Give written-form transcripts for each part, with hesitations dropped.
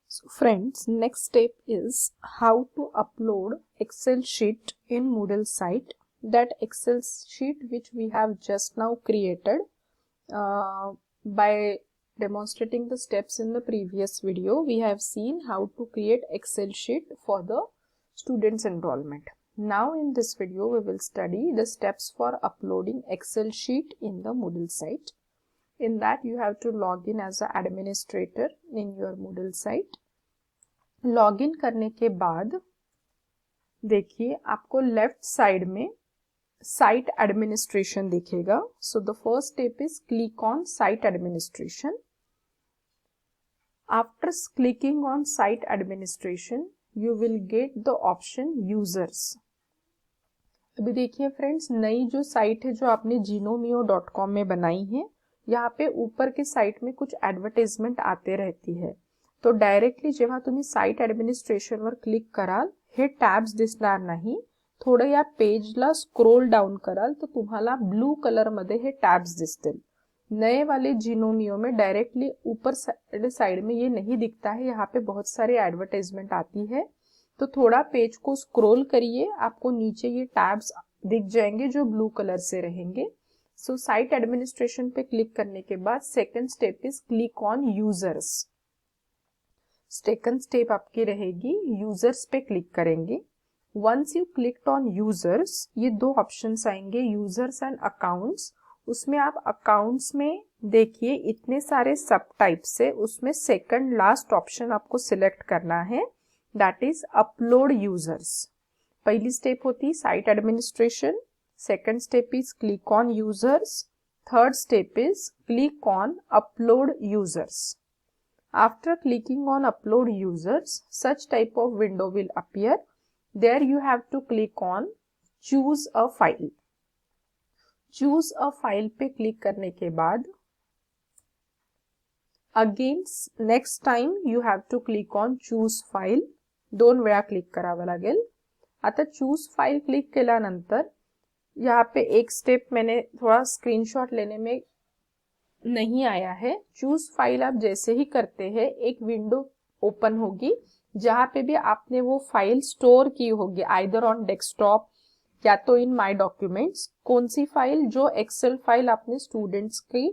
So friends, next step is how to upload Excel sheet in Moodle site. That Excel sheet which we have just now created by demonstrating the steps in the previous video, we have seen how to create Excel sheet for the students enrollment. Now in this video, we will study the steps for uploading Excel sheet in the Moodle site. In that you have to log in as an administrator in your Moodle site. Login करने के बाद देखिए आपको left side में site administration दिखेगा. So the first step is click on site administration. After clicking on site administration you will get the option users. अभी देखिए friends, नई जो साइट है जो आपने Genomio.com में बनाई है, यहाँ पे ऊपर के साइट में कुछ ॲडव्हर्टाइजमेंट आते रहती है. तो डायरेक्टली जेव्हा तुम्ही साइट ॲडमिनिस्ट्रेशनवर क्लिक कराल हे टॅब्स दिसणार नाही. थोडं या पेजला स्क्रोल डाउन कराल तर तुम्हाला ब्लू कलर मध्ये हे टॅब्स दिसतील. नए वाले Genomio में डायरेक्टली ऊपर साइड में ये नहीं दिखता है, यहाँ पे बहुत सारे एडवर्टाइजमेंट आती है. तो थोड़ा पेज को स्क्रोल करिए, आपको नीचे ये टैब्स दिख जाएंगे जो ब्लू कलर से रहेंगे. सो साइट एडमिनिस्ट्रेशन पे क्लिक करने के बाद second step is click on users. Second step आपकी रहेगी यूजर्स पे क्लिक करेंगे. Once you clicked on users, ये दो ऑप्शंस आएंगे, यूजर्स एंड अकाउंट्स. उसमें आप अकाउंट्स में देखिए इतने सारे सब टाइप्स है, उसमें सेकंड लास्ट ऑप्शन आपको सिलेक्ट करना है, दैट इज अपलोड यूजर्स. पहली स्टेप होती site administration, second step is click on users, third step is click on upload users. After clicking on upload users, such type of window will appear. There you have to click on choose a file. Choose a file पे click करने के बाद again next time you have to click on choose file. दोन वेळा click करावं लागेल. आता choose file click केल्यानंतर यहाँ पे एक स्टेप मैंने थोड़ा स्क्रीनशॉट लेने में नहीं आया है. चूज फाइल आप जैसे ही करते हैं एक विंडो ओपन होगी जहां पे भी आपने वो फाइल स्टोर की होगी, आइदर ऑन डेस्कटॉप या तो इन माय डॉक्यूमेंट्स. कौन सी फाइल? जो एक्सेल फाइल आपने स्टूडेंट्स की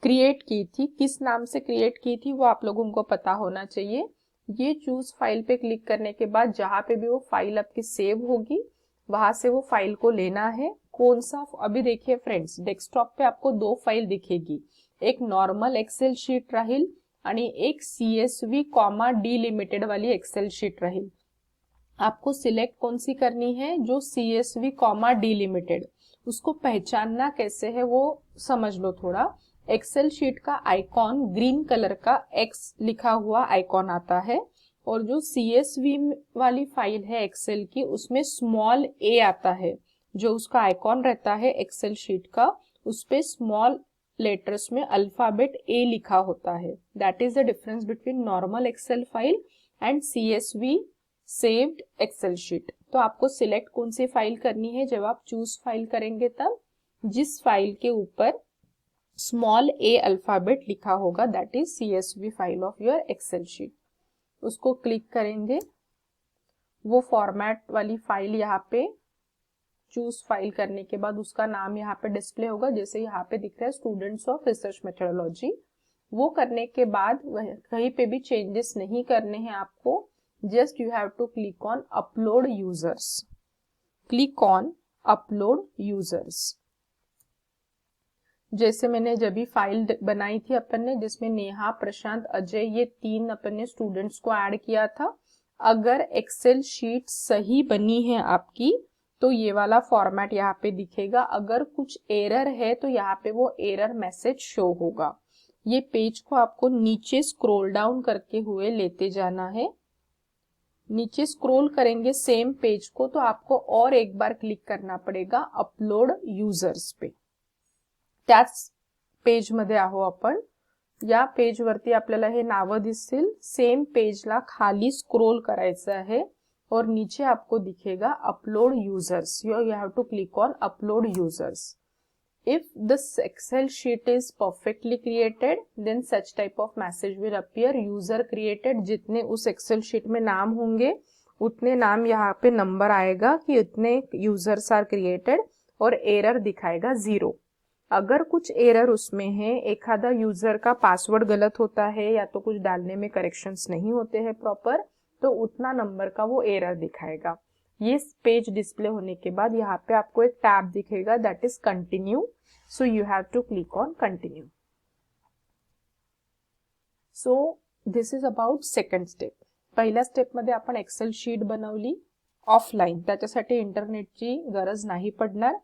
क्रिएट की थी, किस नाम से क्रिएट की थी वो आप लोगों को पता होना चाहिए. ये चूज फाइल पे क्लिक करने के बाद जहां पे भी वो फाइल आपकी सेव होगी वहां से वो फाइल को लेना है. कौन सा? अभी देखिए फ्रेंड्स, डेस्कटॉप पे आपको दो फाइल दिखेगी, एक नॉर्मल एक्सेल शीट राहील आणि एक CSV डिलिमिटेड वाली एक्सेल शीट राहील. आपको सिलेक्ट कौन सी करनी है? जो CSV डिलिमिटेड. उसको पहचानना कैसे है वो समझ लो थोड़ा. एक्सेल शीट का आइकॉन ग्रीन कलर का X लिखा हुआ आइकॉन आता है और जो CSV वाली फाइल है एक्सेल की उसमें स्मॉल a आता है. जो उसका आइकॉन रहता है एक्सेल शीट का उस पे स्मॉल लेटर्स में अल्फाबेट A लिखा होता है. That is the difference between normal Excel file and CSV saved Excel sheet. तो आपको सिलेक्ट कौन सी फाइल करनी है जब आप चूज फाइल करेंगे तब जिस फाइल के ऊपर स्मॉल a अल्फाबेट लिखा होगा, that is CSV file of your Excel sheet. उसको क्लिक करेंगे, वो फॉर्मेट वाली फाइल यहाँ पे चूज फाइल करने के बाद उसका नाम यहाँ पे डिस्प्ले होगा, जैसे यहाँ पे दिख रहा है स्टूडेंट्स ऑफ रिसर्च मेथोडोलॉजी. वो करने के बाद कहीं पे भी चेंजेस नहीं करने हैं आपको. Just you have to click on upload users. Click on upload users. जैसे मैंने जब भी फाइल बनाई थी अपन ने, जिसमें नेहा, प्रशांत, अजय ये तीन अपन ने स्टूडेंट्स को ऐड किया था. अगर एक्सेल शीट सही बनी है आपकी तो ये वाला फॉर्मेट यहाँ पे दिखेगा. अगर कुछ एरर है तो यहाँ पे वो एरर मैसेज शो होगा. ये पेज को आपको नीचे स्क्रॉल डाउन करके हुए लेते जाना है. नीचे स्क्रॉल करेंगे सेम पेज को तो आपको और एक बार क्लिक करना पड़ेगा अपलोड यूजर्स पे. त्याच पेज मध्ये आहो आपण. या पेज वरती आपल्याला हे नाव दिसतील. सेम पेजला खाली स्क्रॉल करायचं आहे और नीचे आपको दिखेगा upload users. You have to click on upload users. If this Excel sheet is perfectly created, then such type of message will appear, user created. जितने उस Excel sheet में नाम होंगे उतने नाम यहाँ पे नंबर आएगा कि उतने यूजर्स आर क्रिएटेड, और एरर दिखाएगा 0. अगर कुछ एरर उसमें है, एक आधा यूजर का पासवर्ड गलत होता है या तो कुछ डालने में करेक्शंस नहीं होते हैं प्रॉपर, तो उतना नंबर का वो एरर दिखाएगा. ये पेज डिस्प्ले होने के बाद यहाँ पे आपको एक टैब दिखेगा, that is continue. So you have to click on continue. So this is about second step. पहिल्या स्टेप मध्ये आपण एक्सेल शीट बनवली ऑफलाईन, त्याच्यासाठी इंटरनेटची गरज नाही पडणार.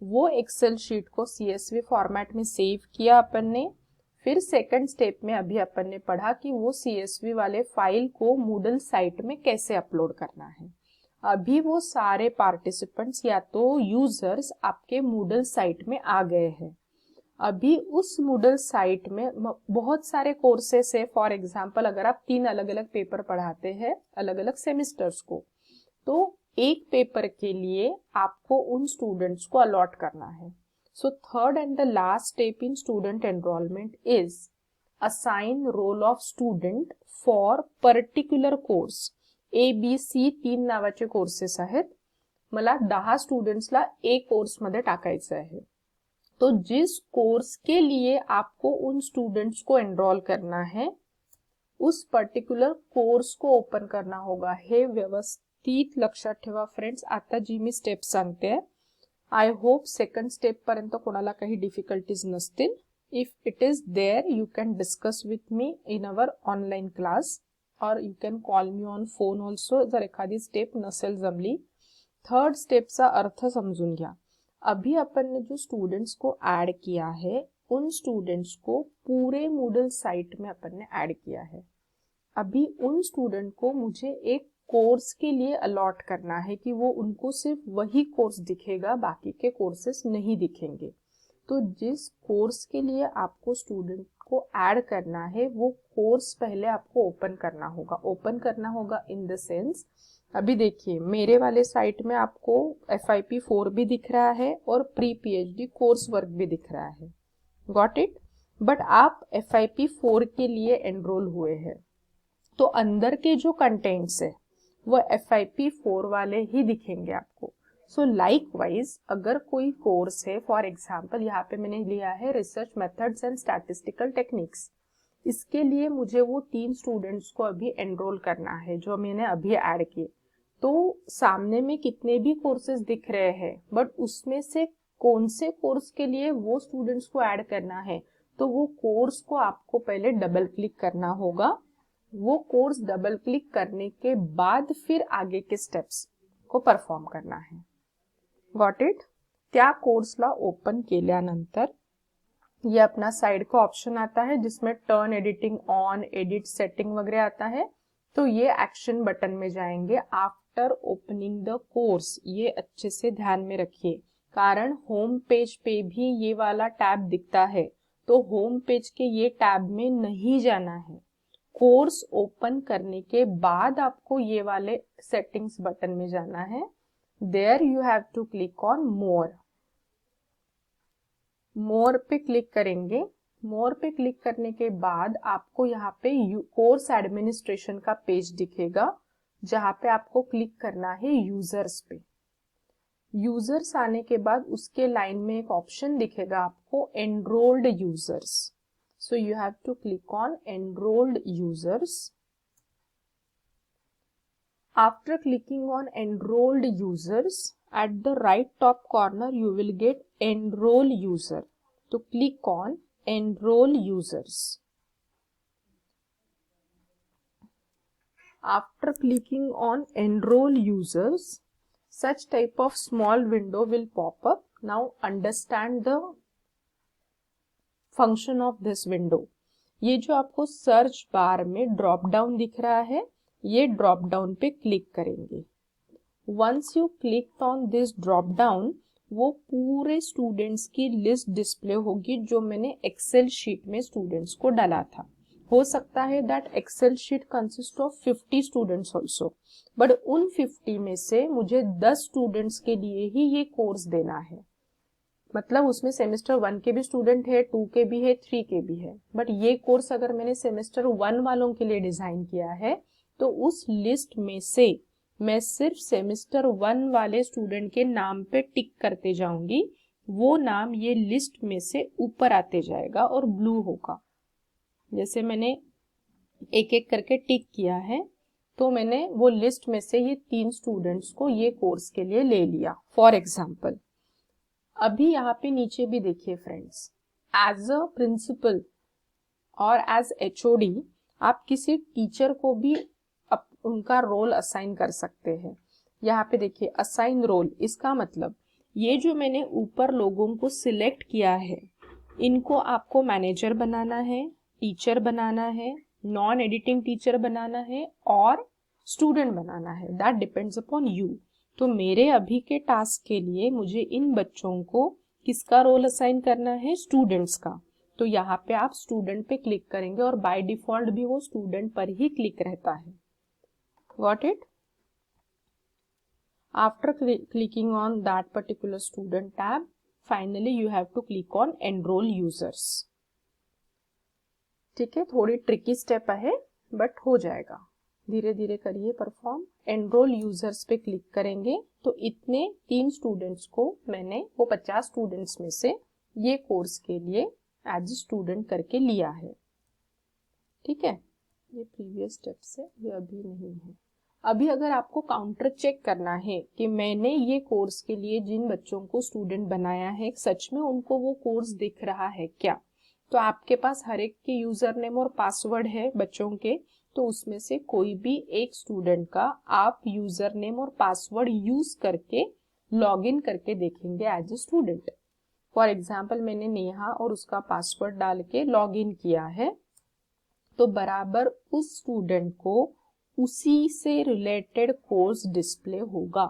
वो एक्सेल शीट को CSV फॉर्मेट में सेव किया अपन ने. फिर सेकंड स्टेप में अभी अपन ने पढ़ा कि वो CSV वाले फाइल को मूडल साइट में कैसे अपलोड करना है. अभी वो सारे पार्टिसिपेंट्स या तो यूजर्स आपके मूडल साइट में आ गए हैं. अभी उस मूडल साइट में बहुत सारे कोर्सेस है. फॉर एग्जांपल अगर आप 3 अलग अलग पेपर पढ़ाते हैं अलग अलग सेमेस्टर्स को, तो एक पेपर के लिए आपको उन स्टूडेंट्स को अलॉट करना है. So third and the last step in student enrolment is assign role of student for particular course. ABC 3 नावाचे कोर्सेस आहेत. मला 10 स्टूडेंट्सला एक कोर्स मध्ये टाकायचं आहे. तो जिस कोर्स के लिए आपको उन स्टूडेंट्स को एनरोल करना है, उस पर्टिक्युलर कोर्स को ओपन करना होगा. हे व्यवस्थित लक्षात ठेवा फ्रेंड्स. आता जी मी स्टेप सांगते, आय होप सेकंड स्टेप पर्यंत कोणाला काही डिफिकल्टीज नसतील. If it is there you can discuss with me in our online class, और you can call me on phone also जर एखादी स्टेप नसेल जमली. थर्ड स्टेपचा अर्थ समजून घ्या. अभी अपन ने जो स्टूडेंट्स को ऐड किया है, उन स्टूडेंट्स को पूरे मूडल साइट में अपन ने ऐड किया है. अभी उन स्टूडेंट को मुझे एक कोर्स के लिए अलॉट करना है कि वो उनको सिर्फ वही कोर्स दिखेगा, बाकी के कोर्सेस नहीं दिखेंगे. तो जिस कोर्स के लिए आपको स्टूडेंट को ऐड करना है, वो कोर्स पहले आपको ओपन करना होगा. ओपन करना होगा इन द सेंस, अभी देखिए मेरे वाले साइट में आपको FIP 4 भी दिख रहा है और प्री PhD कोर्स वर्क भी दिख रहा है. Got it. बट आप FIP 4 के लिए एनरोल हुए हैं, तो अंदर के जो कंटेंट्स है वो FIP 4 वाले ही दिखेंगे आपको. सो लाइकवाइज अगर कोई कोर्स है, फॉर एग्जाम्पल यहाँ पे मैंने लिया है research methods and statistical techniques, इसके लिए मुझे वो 3 स्टूडेंट्स को अभी एनरोल करना है जो मैंने अभी ऐड किए. तो सामने में कितने भी कोर्सेज दिख रहे हैं, बट उसमें से कौन से कोर्स के लिए वो स्टूडेंट्स को ऐड करना है, तो वो कोर्स को आपको पहले डबल क्लिक करना होगा. वो कोर्स डबल क्लिक करने के बाद फिर आगे के स्टेप्स को परफॉर्म करना है. Got it. त्या कोर्सला ओपन केल्यानंतर ये अपना साइड का ऑप्शन आता है जिसमें turn editing on, edit setting वगैरह आता है. तो ये एक्शन बटन में जाएंगे आफ्टर ओपनिंग द कोर्स. ये अच्छे से ध्यान में रखिए, कारण होम पेज पे भी ये वाला टैब दिखता है, तो होम पेज के ये टैब में नहीं जाना है. कोर्स ओपन करने के बाद आपको ये वाले सेटिंग्स बटन में जाना है. There you have to click on more. More पे क्लिक करेंगे. मोर पे क्लिक करने के बाद आपको यहाँ पे कोर्स एडमिनिस्ट्रेशन का पेज दिखेगा, जहाँ पे आपको क्लिक करना है यूजर्स पे. यूजर्स आने के बाद उसके लाइन में एक ऑप्शन दिखेगा आपको enrolled users. So you have to click on enrolled users. After clicking on enrolled users, at the right top corner you will get enroll user. To click on enroll users. After clicking on enroll users, such type of small window will pop up. Now understand the function of this window. ये जो आपको search bar में drop down दिख रहा है, ये drop down पे click करेंगे. Once you click on this drop down, वो पूरे स्टूडेंट्स की लिस्ट डिस्प्ले होगी जो मैंने एक्सेल शीट में स्टूडेंट्स को डाला था. हो सकता है that Excel sheet consist of 50 students also, but उन 50 में से मुझे 10 स्टूडेंट्स के लिए ही ये कोर्स देना है. मतलब उसमें सेमेस्टर 1 के भी स्टूडेंट है, 2 के भी है, 3 के भी है। बट ये कोर्स अगर मैंने सेमेस्टर 1 वालों के लिए डिजाइन किया है तो उस लिस्ट में से मैं सिर्फ सेमेस्टर 1 वाले स्टूडेंट के नाम पे टिक करते जाऊंगी। वो नाम ये लिस्ट में से ऊपर आते जाएगा और ब्लू होगा। जैसे मैंने एक एक करके टिक किया है तो मैंने वो लिस्ट में से ये 3 स्टूडेंट्स को ये कोर्स के लिए ले लिया फॉर एग्जाम्पल। अभी यहाँ पे नीचे भी देखिए फ्रेंड्स, एज अ प्रिंसिपल और एज HOD आप किसी टीचर को भी उनका रोल असाइन कर सकते हैं। यहाँ पे देखिए असाइन रोल, इसका मतलब ये जो मैंने ऊपर लोगों को सिलेक्ट किया है इनको आपको मैनेजर बनाना है, टीचर बनाना है, नॉन एडिटिंग टीचर बनाना है और स्टूडेंट बनाना है। That depends upon you. तो मेरे अभी के टास्क के लिए मुझे इन बच्चों को किसका रोल असाइन करना है? स्टूडेंट्स का। तो यहाँ पे आप स्टूडेंट पे क्लिक करेंगे और बाय डिफॉल्ट भी वो स्टूडेंट पर ही क्लिक रहता है। Got it? After clicking on that particular student tab, finally you have to click on enroll users. ठीक है, थोड़ी ट्रिकी स्टेप है बट हो जाएगा, धीरे धीरे करिए परफॉर्म। एनरोल यूजर्स पे क्लिक करेंगे तो इतने 3 स्टूडेंट्स को मैंने वो 50 स्टूडेंट्स में से ये कोर्स के लिए एज स्टूडेंट करके लिया है। ठीक है, ये प्रीवियस स्टेप से ये अभी नहीं है। अभी अगर आपको काउंटर चेक करना है कि मैंने ये कोर्स के लिए जिन बच्चों को स्टूडेंट बनाया है सच में उनको वो कोर्स दिख रहा है क्या, तो आपके पास हर एक के यूजर नेम और पासवर्ड है बच्चों के, तो उसमें से कोई भी एक स्टूडेंट का आप यूजर नेम और पासवर्ड यूज करके लॉगिन करके देखेंगे as a student. For example मैंने नेहा और उसका पासवर्ड डाल के लॉगिन किया है तो बराबर उस स्टूडेंट को उसी से रिलेटेड कोर्स डिस्प्ले होगा।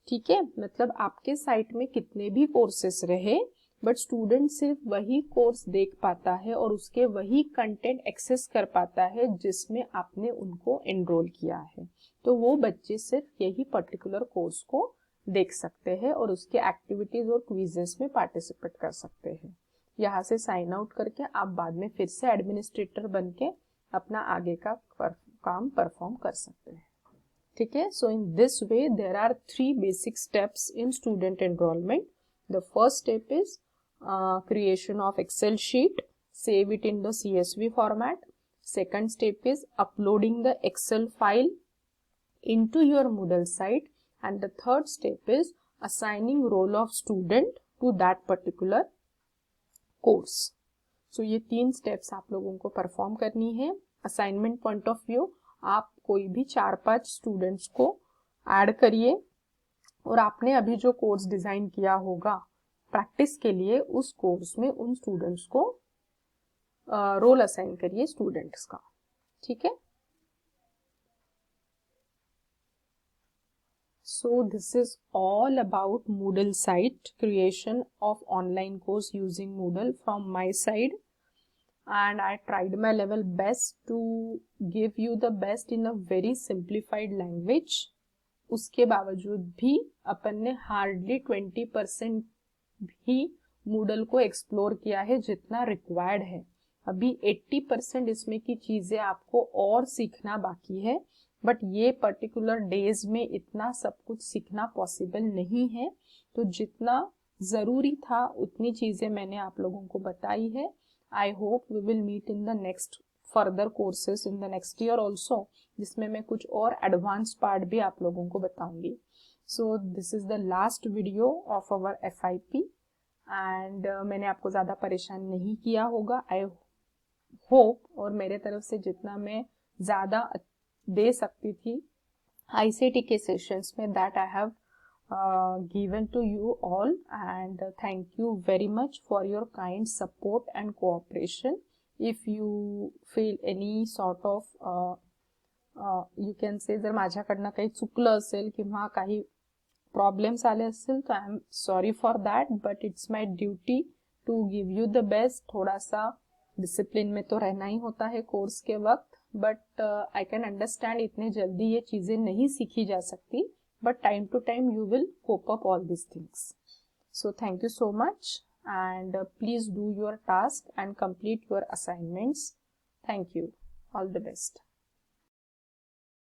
ठीक है, मतलब आपके साइट में कितने भी कोर्सेस रहे बट स्टूडेंट सिर्फ वही कोर्स देख पाता है और उसके वही कंटेंट एक्सेस कर पाता है जिसमें आपने उनको एनरोल किया है। तो वो बच्चे सिर्फ यही पर्टिकुलर कोर्स को देख सकते हैं और उसके एक्टिविटीज और क्विजेस में पार्टिसिपेट कर सकते हैं। यहाँ से साइन आउट करके आप बाद में फिर से एडमिनिस्ट्रेटर बन के अपना आगे का काम परफॉर्म कर सकते हैं। ठीक है, so in this way there are 3 basic steps in student enrolment. The first step is creation of Excel sheet, save it in the CSV format. Second step is uploading the Excel file into your Moodle site, and the third step is assigning role of student to that particular course. So ये 3 steps आप लोगों को perform करनी है। Assignment point of view आप कोई भी 4-5 students को ऐड करिए और आपने अभी जो कोर्स डिजाइन किया होगा प्रैक्टिस के लिए उस कोर्स में उन स्टूडेंट्स को रोल असाइन करिए स्टूडेंट्स का। ठीक है, सो this is all about Moodle site creation of online course using Moodle from my side, and I tried my level best to give you the best in a very simplified language. उसके बावजूद भी अपन ने hardly 20% भी Moodle को explore किया है जितना required है। अभी 80% इसमें की चीजें आपको और सीखना बाकी है, बट ये पर्टिकुलर डेज में इतना सब कुछ सीखना पॉसिबल नहीं है। तो जितना जरूरी था उतनी चीजें मैंने आप लोगों को बताई है। I hope we will meet in the next further courses in the next year also, जिसमें मैं कुछ और एडवांस पार्ट भी आप लोगों को बताऊंगी। सो this is the last video of our FIP and मैंने आपको ज़्यादा परेशान नहीं किया होगा आई होप, और मेरे तरफ से जितना मैं ज़्यादा दे सकती थी ICT के सेशंस में that I have given to you all, and thank you very much for your kind support and cooperation. If you feel any sort of you can say जर माझ्याकडनं काही चुकलं असेल किंवा काही प्रॉब्लेम्स आले असतील तो I am sorry for that, but it's my duty to give you the best. थोड़ा सा डिसिप्लिन में तो रहना ही होता है कोर्स के वक्त, बट आई कैन अंडरस्टैंड इतने जल्दी ये चीजें नहीं सीखी जा सकती, but time to time you will cope up all these things. So thank you so much, and please do your task and complete your assignments. Thank you. All the best.